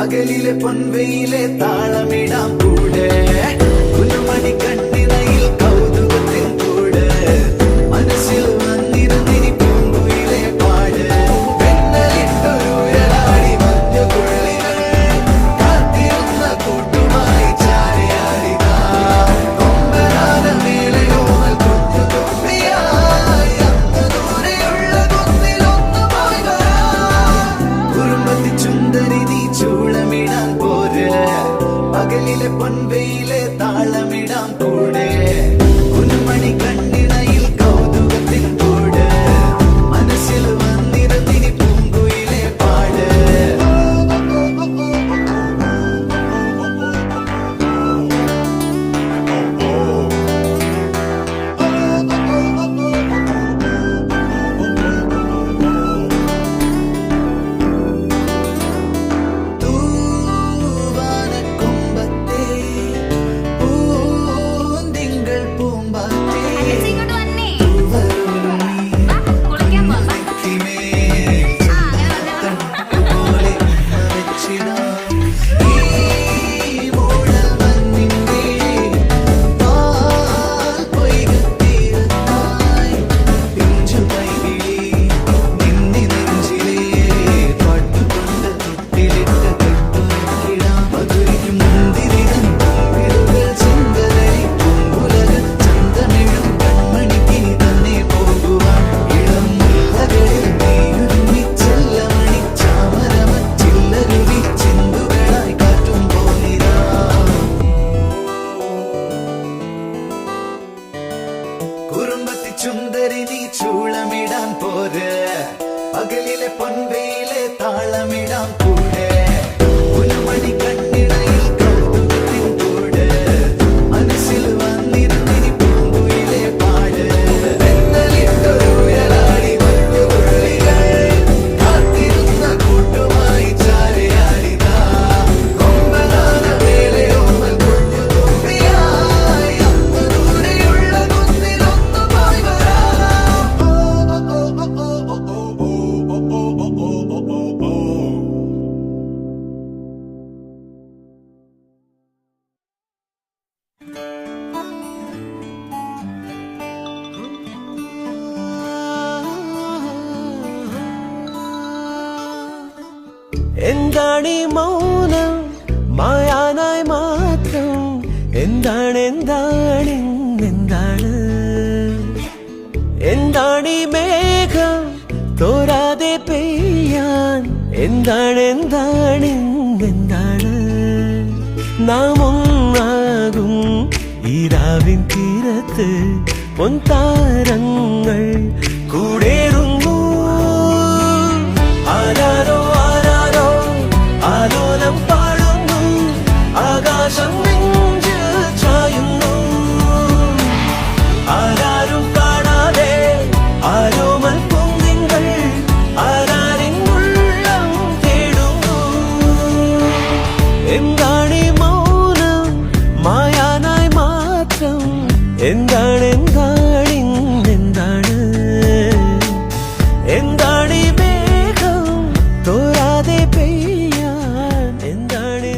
പകലിലെ പൊൻവെയിലെ താളമിടാം കൂടെ കുഞ്ഞുമണി കണ്ണിണയിൽ കൗതുകത്തിൻ കൂടെ മനസ്സിൽ വന്നിരുന്നിനി പൂങ്കുയിലെ പാട് വെണ്ണലിട്ടൊരുയരാടി മഞ്ഞുതുള്ളികൾ കാത്തിരുന്ന കൂട്ടുമായി ചാരിയാടിതാ കൊമ്പനാന മേലയോമൽ കുഞ്ഞു തുമ്പിയായി അന്ന് ദൂരെയുള്ള കുന്നിലൊന്നുമായി വരാം കുറുമ്പത്തി ചുന്ദരി നീ ചൂളമിടാൻ പോര് പകലിലെ പൊൻവെയിലെ താളമിടാം കൂടെ കുഞ്ഞുമണി കണ്ണിണയിൽ കൗതുകത്തിൻ കൂടെ മനസ്സിൽ വന്നിരുന്നിനി പൂങ്കുയിലെ പാട് തൂവാനക്കൊമ്പത്തെ പൂന്തിങ്കൾ പൂമ്പാറ്റേ അലക്സ് ഇങ്ങോട്ട് വന്നേ. തൂവരുളി വാ, കുളിക്കാൻ പോവാം. വാ. നെറ്റിമേൽ പോലെ വെച്ചിടാം ഈ മൂടൽ മഞ്ഞിന്റെ പാൽ പൊയ്കത്തീരത്തായി പിഞ്ചു കൈകിളി നിന്നി നെഞ്ചിലെ പാട്ടുകൊണ്ട് തൊട്ടിലിട്ട് കെട്ടുറക്കിടാം മധുരിക്കും മുന്തിരിതൻ പൂവിലുകൾ ചെങ്കലരി പൂങ്കുലക ചന്തമിഴും കൺമണിക്കിനി തന്നെ പോകുവാൻ ഇളം മുല്ലകളിൽ നീയൊരുങ്ങി ചെല്ലമണി ചാമരമച്ചില്ലരുവി ചിന്തുകളായി കാറ്റും പോലിരാ കുറുമ്പത്തി ചുന്ദരി നീ ചൂളമിടാൻ പോര് പകലിലെ പൊൻവെയിലെ താളമിടാം കൂടെ കുഞ്ഞുമണി കണ്ണിണയിൽ കൗതുകത്തിൻ കൂടെ മനസ്സിൽ വന്നിരുന്നിനി പൂങ്കുയിലെ പാട് വെണ്ണലിട്ടൊരുയരാടി മഞ്ഞുതുള്ളികൾ കാത്തിരുന്ന കൂട്ടുമായി ചാരിയാടിതാ കൊമ്പനാന മേലയോമൽ കുഞ്ഞു തുമ്പിയായി അന്ന് ദൂരെയുള്ള കുന്നിലൊന്നുമായി എന്താണീ മൗനം മായാനായി മാത്രം എന്താണ് എന്താണീ മേഘം തോരാതെ പെയ്യാൻ എന്താണ് നാം ഒന്നാകും ഈ രാവിൻ തീരത്ത് പൊൻതാരങ്ങൾ കൂടേറുന്നു ആരാരോ ആലോലം പാടുന്നു ആകാശം നെഞ്ചിൽ ചായുന്നു ആരാരും കാണാതെ ആരോമൽ പൊങ്ങിങ്ങൾ ആരാരിൻ ഉള്ളം തേടുന്നു എന്താണീ മൗനം മായാനായി മാത്രം എന്താണ് എന്താണീ മേഘം തോരാതെ പെയ്യാൻ എന്താണ്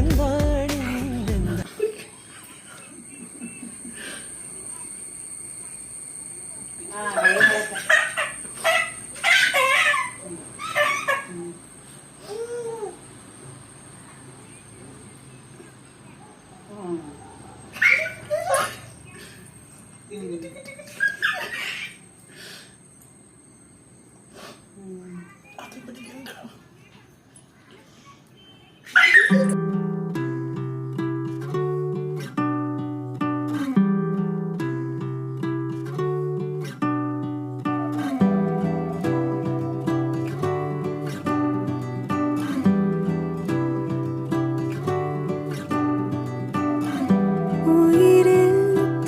ഉയിരിൽ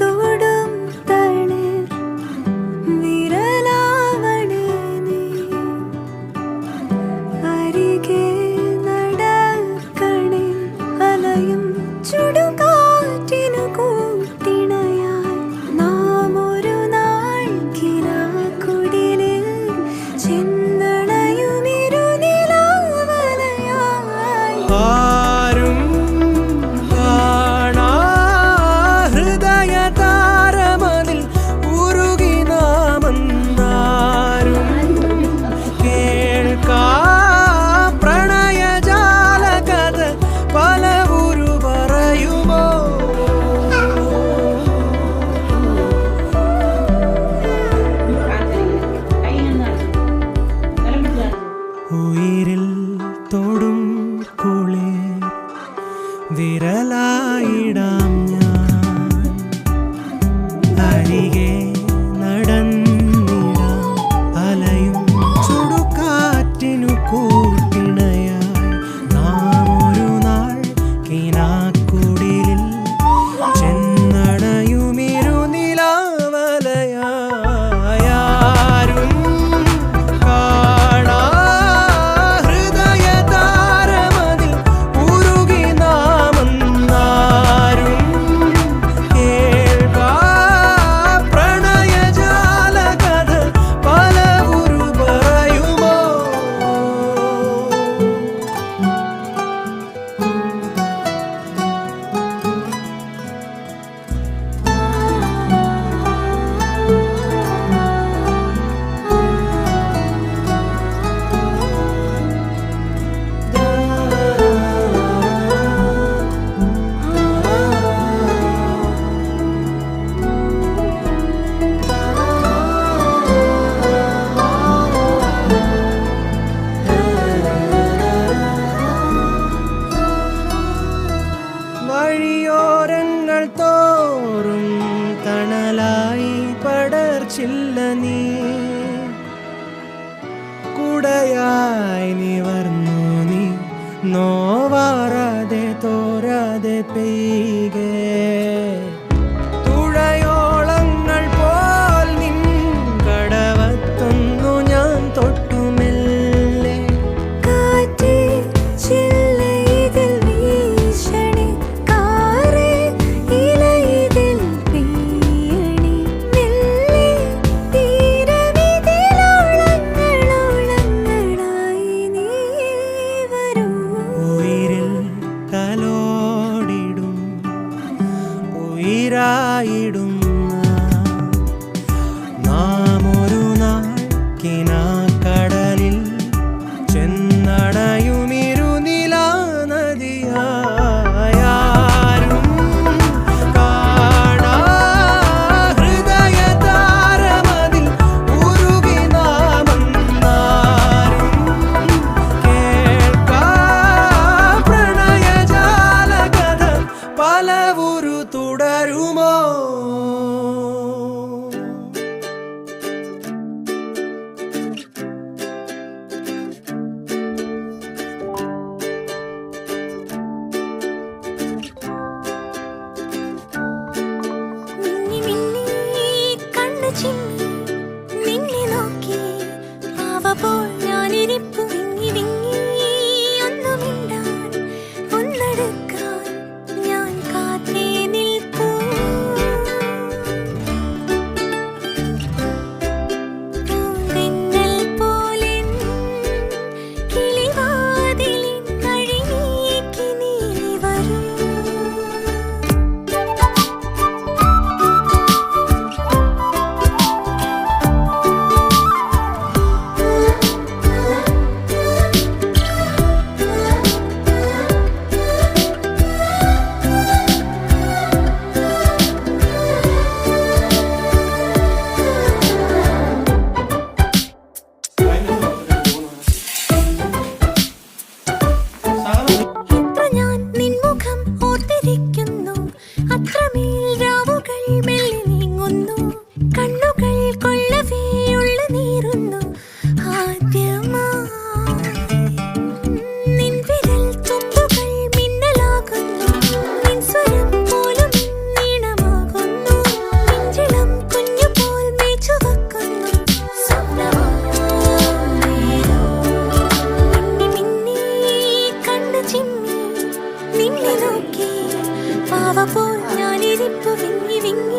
തൊടും തളിർ വിരലായിടാം ഞാൻ അരികെ നടന്നിടാം അലയും ചുടുകാറ്റിനു കൂട്ടിണയായി നാം ഒരു നാൾ കിനാക്കുടിലിൽ ചെന്നടയുമിരുനിലാവലയായാരും കാണാ ഹൃദയതാരമതിൽ ഉരുകി നാമെന്നാരും കേൾക്കാ പ്രണയജാലകഥ പലവുരു പറയുമോ വഴിയോരങ്ങൾ തോറും തണലായി പടർച്ചില്ല നീ കുടയായി നിവർന്നു നീ നോവാറാതെ തോരാതെ പെയ്കെ തുഴയോളങ്ങൾ പോൽ നിൻ കടവത്തൊന്നു ഞാൻ തൊട്ടുമെല്ലെ കാറ്റേ ചില്ലയിതിൽ വീശണേ കാറേ ഇലയിതിൽ പെയ്യണേ മെല്ലെ തീരമിതിലോളങ്ങളോളങ്ങളായി നീ വരൂ ഉയിരിൽ കലോടിടും ഉയിരായിടും നാം ഒരു നാൾ കിനാക്കടലിൽ ചെന്നടയുമിരുനിലാ നദിയായാരും കാണാ ഹൃദയതാരമതിൽ ഉരുകി നാമെന്നാരും കേൾക്കാ പ്രണയജാലകഥ പലവുരു തുടരുമോ മിന്നി മിന്നി കണ്ണു ചിമ്മി നിന്നെ നോക്കി പാവ പോൽ ഞാനിരിപ്പു വിങ്ങി വിങ്ങി ഒന്നു മിണ്ടാൻ ഒന്നടുക്കാൻ ഞാൻ കാത്തേ നിൽപ്പൂ പൂന്തെന്നൽ പോലെൻ കിളിവാതിലിൻ വഴി നീക്കി നീ വരൂ എത്ര ഞാൻ നിൻമുഖം ഓർത്തിരിക്കുന്നു അത്രമേൽ രാവുകൾ മെല്ലെ നീങ്ങുന്നു കണ്ണുകൾ കൊള്ളവേ ഉള്ള നീറുന്നു ആദ്യമായി നിൻ വിരൽ തുമ്പുകൾ മിന്നലാകുന്നു നിൻ സ്വരം പോലും നീണമാകുന്നു നെഞ്ചിളം കുഞ്ഞു പോൽ മേച്ചു വെക്കുന്നു സ്വപ്നമായേതോ മിന്നി മിന്നി കണ്ണു ചിമ്മി നിന്നെ നോക്കി പാവ പോൽ ഞാനിരിപ്പു വിങ്ങി വിങ്ങി